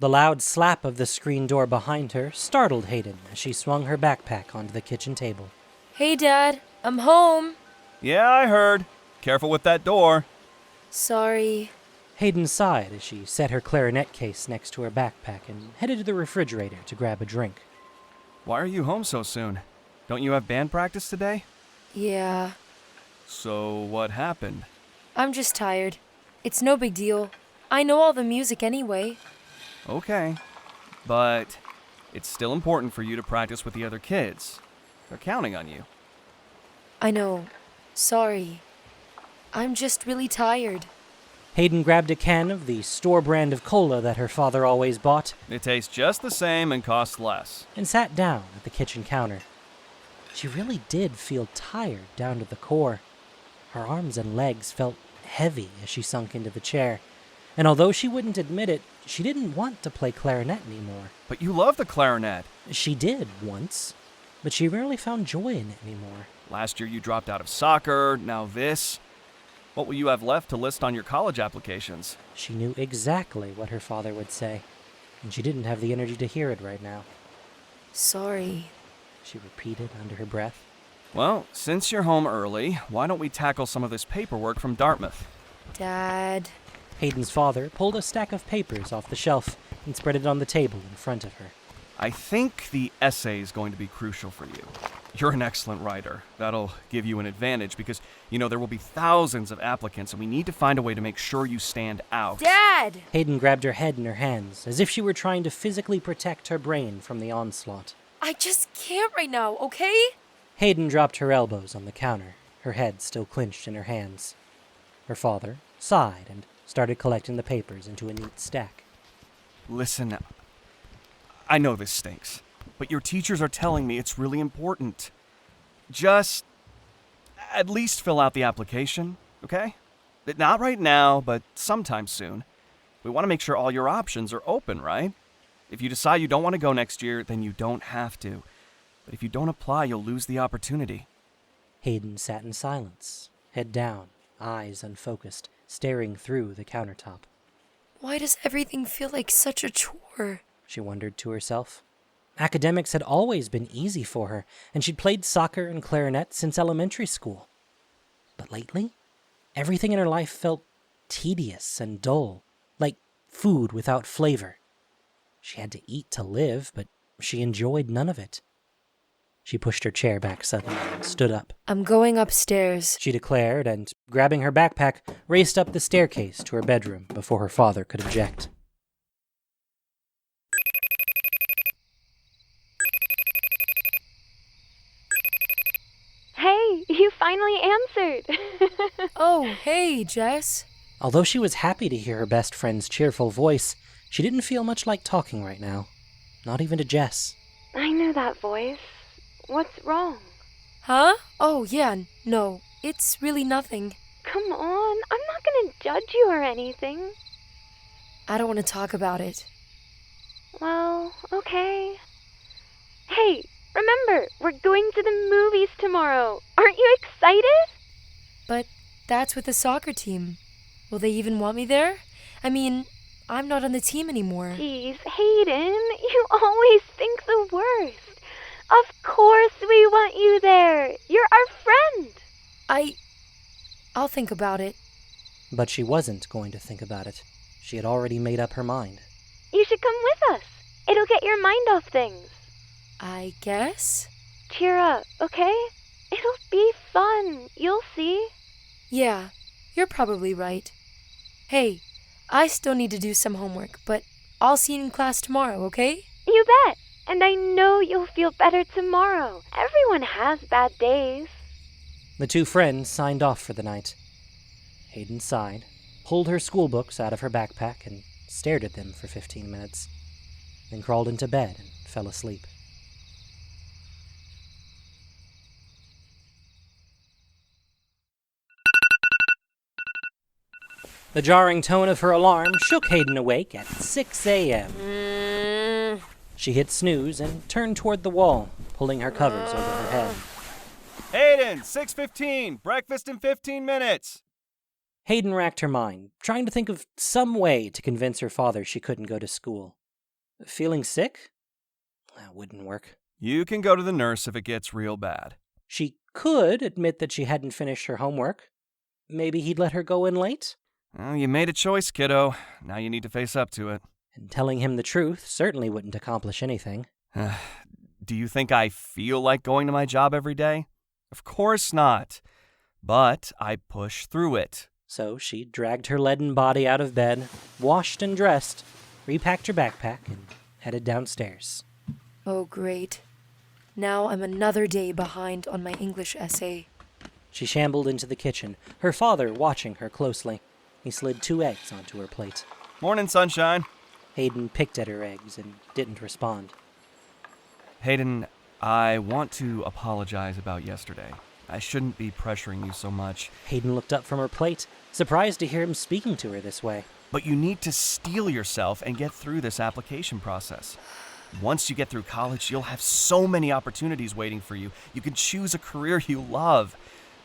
The loud slap of the screen door behind her startled Hayden as she swung her backpack onto the kitchen table. Hey, Dad. I'm home. Yeah, I heard. Careful with that door. Sorry. Hayden sighed as she set her clarinet case next to her backpack and headed to the refrigerator to grab a drink. Why are you home so soon? Don't you have band practice today? Yeah. So what happened? I'm just tired. It's no big deal. I know all the music anyway. Okay. But it's still important for you to practice with the other kids. They're counting on you. I know. Sorry. I'm just really tired. Hayden grabbed a can of the store brand of cola that her father always bought It tastes just the same and costs less. and sat down at the kitchen counter. She really did feel tired down to the core. Her arms and legs felt heavy as she sunk into the chair, and although she wouldn't admit it, she didn't want to play clarinet anymore. But you love the clarinet. She did once, but she rarely found joy in it anymore. Last year you dropped out of soccer, now this. What will you have left to list on your college applications? She knew exactly what her father would say, and she didn't have the energy to hear it right now. Sorry. She repeated under her breath. Well, since you're home early, why don't we tackle some of this paperwork from Dartmouth? Dad. Hayden's father pulled a stack of papers off the shelf and spread it on the table in front of her. I think the essay is going to be crucial for you. You're an excellent writer. That'll give you an advantage because, there will be thousands of applicants and we need to find a way to make sure you stand out. Dad! Hayden grabbed her head in her hands, as if she were trying to physically protect her brain from the onslaught. I just can't right now, okay? Hayden dropped her elbows on the counter, her head still clenched in her hands. Her father sighed and started collecting the papers into a neat stack. Listen, I know this stinks, but your teachers are telling me it's really important. Just at least fill out the application, okay? Not right now, but sometime soon. We want to make sure all your options are open, right? If you decide you don't want to go next year, then you don't have to. But if you don't apply, you'll lose the opportunity. Hayden sat in silence, head down, eyes unfocused, staring through the countertop. Why does everything feel like such a chore? She wondered to herself. Academics had always been easy for her, and she'd played soccer and clarinet since elementary school. But lately, everything in her life felt tedious and dull, like food without flavor. She had to eat to live, but she enjoyed none of it. She pushed her chair back suddenly and stood up. I'm going upstairs, She declared, and, grabbing her backpack, raced up the staircase to her bedroom before her father could object. Hey, you finally answered. Oh, hey, Jess. Although she was happy to hear her best friend's cheerful voice, she didn't feel much like talking right now. Not even to Jess. I know that voice. What's wrong? Huh? Oh, yeah, no, it's really nothing. Come on, I'm not gonna judge you or anything. I don't want to talk about it. Well, okay. Hey, remember, we're going to the movies tomorrow. Aren't you excited? But that's with the soccer team. Will they even want me there? I mean, I'm not on the team anymore. Jeez, Hayden, you always think the worst. Of course we want you there. You're our friend. I'll think about it. But she wasn't going to think about it. She had already made up her mind. You should come with us. It'll get your mind off things. I guess? Cheer up, okay? It'll be fun. You'll see. Yeah, you're probably right. Hey, I still need to do some homework, but I'll see you in class tomorrow, okay? You bet. And I know you'll feel better tomorrow. Everyone has bad days. The two friends signed off for the night. Hayden sighed, pulled her school books out of her backpack, and stared at them for 15 minutes, then crawled into bed and fell asleep. The jarring tone of her alarm shook Hayden awake at 6 a.m. She hit snooze and turned toward the wall, pulling her covers over her head. Hayden, 6:15, breakfast in 15 minutes. Hayden racked her mind, trying to think of some way to convince her father she couldn't go to school. Feeling sick? That wouldn't work. You can go to the nurse if it gets real bad. She could admit that she hadn't finished her homework. Maybe he'd let her go in late? Well, you made a choice, kiddo. Now you need to face up to it. And telling him the truth certainly wouldn't accomplish anything. Do you think I feel like going to my job every day? Of course not. But I push through it. So she dragged her leaden body out of bed, washed and dressed, repacked her backpack, and headed downstairs. Oh, great. Now I'm another day behind on my English essay. She shambled into the kitchen, her father watching her closely. He slid 2 eggs onto her plate. Morning, sunshine. Hayden picked at her eggs and didn't respond. Hayden, I want to apologize about yesterday. I shouldn't be pressuring you so much. Hayden looked up from her plate, surprised to hear him speaking to her this way. But you need to steel yourself and get through this application process. Once you get through college, you'll have so many opportunities waiting for you. You can choose a career you love,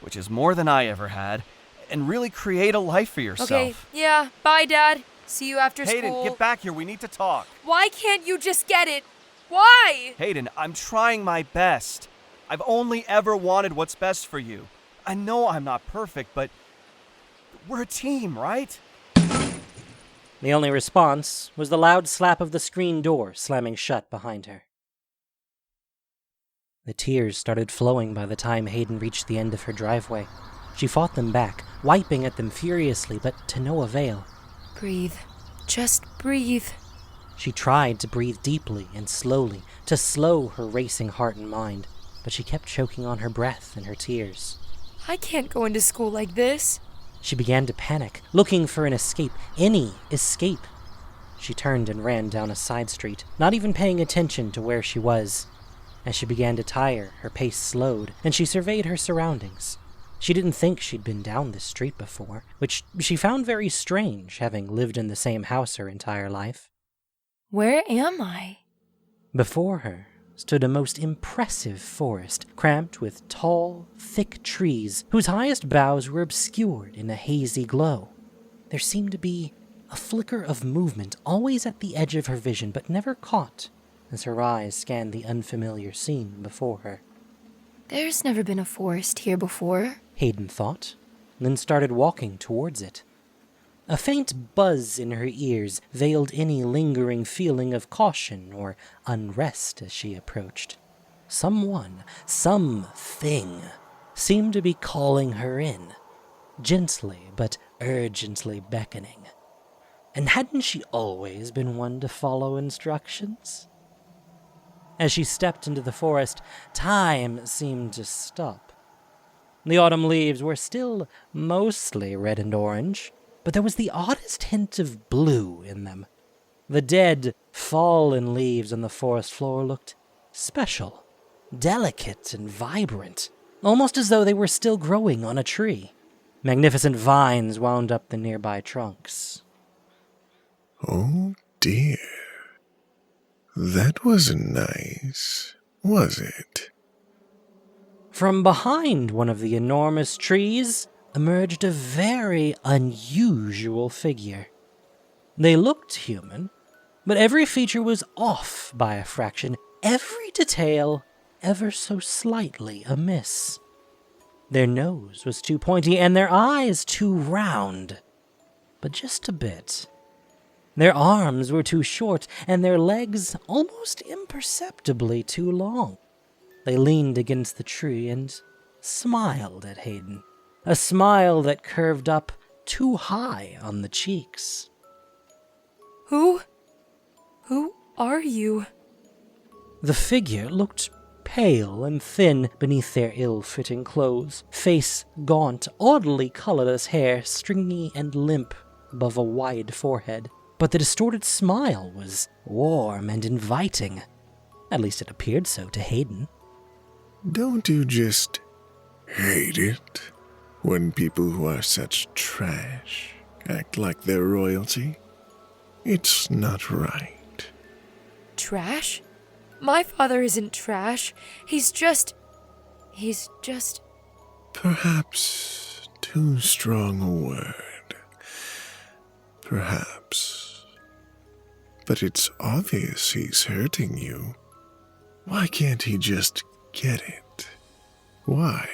which is more than I ever had, and really create a life for yourself. Okay, yeah, bye, Dad. See you after Hayden, school. get back here. We need to talk. Why can't you just get it? Why? Hayden, I'm trying my best. I've only ever wanted what's best for you. I know I'm not perfect, but we're a team, right? The only response was the loud slap of the screen door slamming shut behind her. The tears started flowing by the time Hayden reached the end of her driveway. She fought them back, wiping at them furiously, but to no avail. Breathe. Just breathe. She tried to breathe deeply and slowly, to slow her racing heart and mind, but she kept choking on her breath and her tears. I can't go into school like this. She began to panic, looking for an escape, any escape. She turned and ran down a side street, not even paying attention to where she was. As she began to tire, her pace slowed, and she surveyed her surroundings. She didn't think she'd been down this street before, which she found very strange, having lived in the same house her entire life. Where am I? Before her stood a most impressive forest, cramped with tall, thick trees whose highest boughs were obscured in a hazy glow. There seemed to be a flicker of movement always at the edge of her vision, but never caught as her eyes scanned the unfamiliar scene before her. There's never been a forest here before, Hayden thought, then started walking towards it. A faint buzz in her ears veiled any lingering feeling of caution or unrest as she approached. Someone, something, seemed to be calling her in, gently but urgently beckoning. And hadn't she always been one to follow instructions? As she stepped into the forest, time seemed to stop. The autumn leaves were still mostly red and orange, but there was the oddest hint of blue in them. The dead, fallen leaves on the forest floor looked special, delicate and vibrant, almost as though they were still growing on a tree. Magnificent vines wound up the nearby trunks. Oh dear. That wasn't nice, was it? From behind one of the enormous trees emerged a very unusual figure. They looked human, but every feature was off by a fraction, every detail ever so slightly amiss. Their nose was too pointy and their eyes too round, but just a bit. Their arms were too short and their legs almost imperceptibly too long. They leaned against the tree and smiled at Hayden, a smile that curved up too high on the cheeks. Who are you? The figure looked pale and thin beneath their ill-fitting clothes, face gaunt, oddly colorless hair stringy and limp above a wide forehead. But the distorted smile was warm and inviting. At least it appeared so to Hayden. Don't you just hate it when people who are such trash act like they're royalty? It's not right. Trash? My father isn't trash. He's just... Perhaps too strong a word. Perhaps. but it's obvious he's hurting you. Why can't he just get it? Why?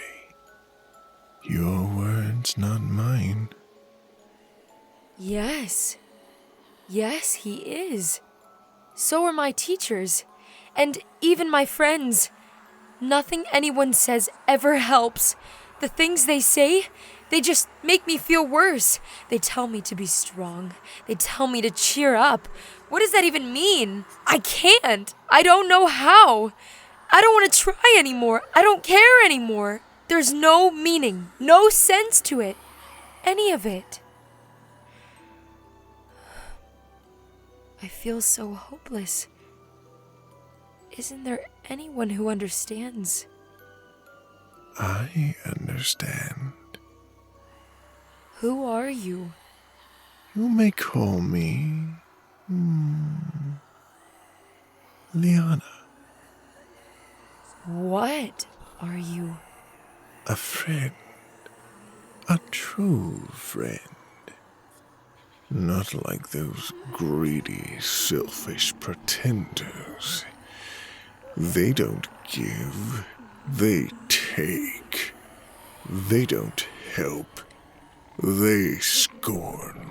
Your words, not mine. Yes. Yes, he is. So are my teachers. And even my friends. Nothing anyone says ever helps. The things they say, they just make me feel worse. They tell me to be strong. They tell me to cheer up. What does that even mean? I can't. I don't know how. I don't want to try anymore. I don't care anymore. There's no meaning, no sense to it. Any of it. I feel so hopeless. Isn't there anyone who understands? I understand. Who are you? You may call me... Liana. What are you? A friend. A true friend. Not like those greedy, selfish pretenders. They don't give, they take. They don't help, they scorn.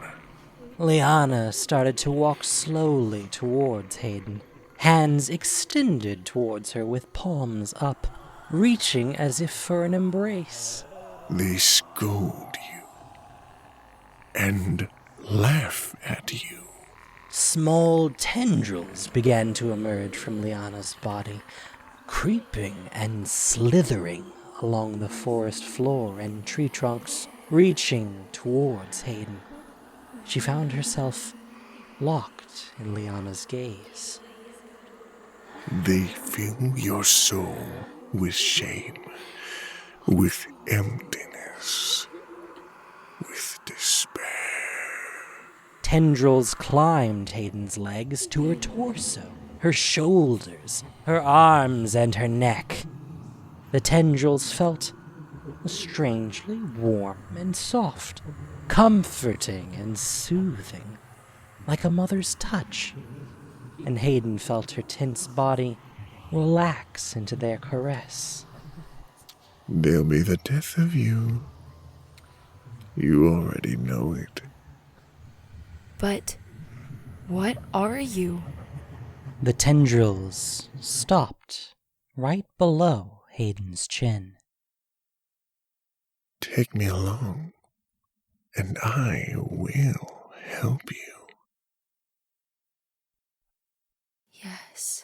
Liana started to walk slowly towards Hayden, hands extended towards her with palms up, reaching as if for an embrace. They scold you and laugh at you. Small tendrils began to emerge from Liana's body, creeping and slithering along the forest floor and tree trunks, reaching towards Hayden. She found herself locked in Liana's gaze. They fill your soul with shame, with emptiness, with despair. Tendrils climbed Hayden's legs to her torso, her shoulders, her arms, and her neck. The tendrils felt strangely warm and soft, comforting and soothing, like a mother's touch, and Hayden felt her tense body relax into their caress. They'll be the death of you. You already know it. But what are you? The tendrils stopped right below Hayden's chin. Take me along, and I will help you. Yes.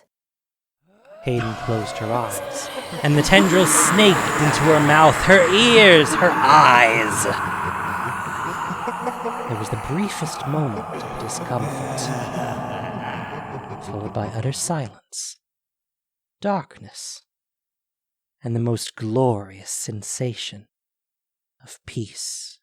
Hayden closed her eyes, and the tendrils snaked into her mouth, her ears, her eyes. There was the briefest moment of discomfort, followed by utter silence, darkness, and the most glorious sensation of peace.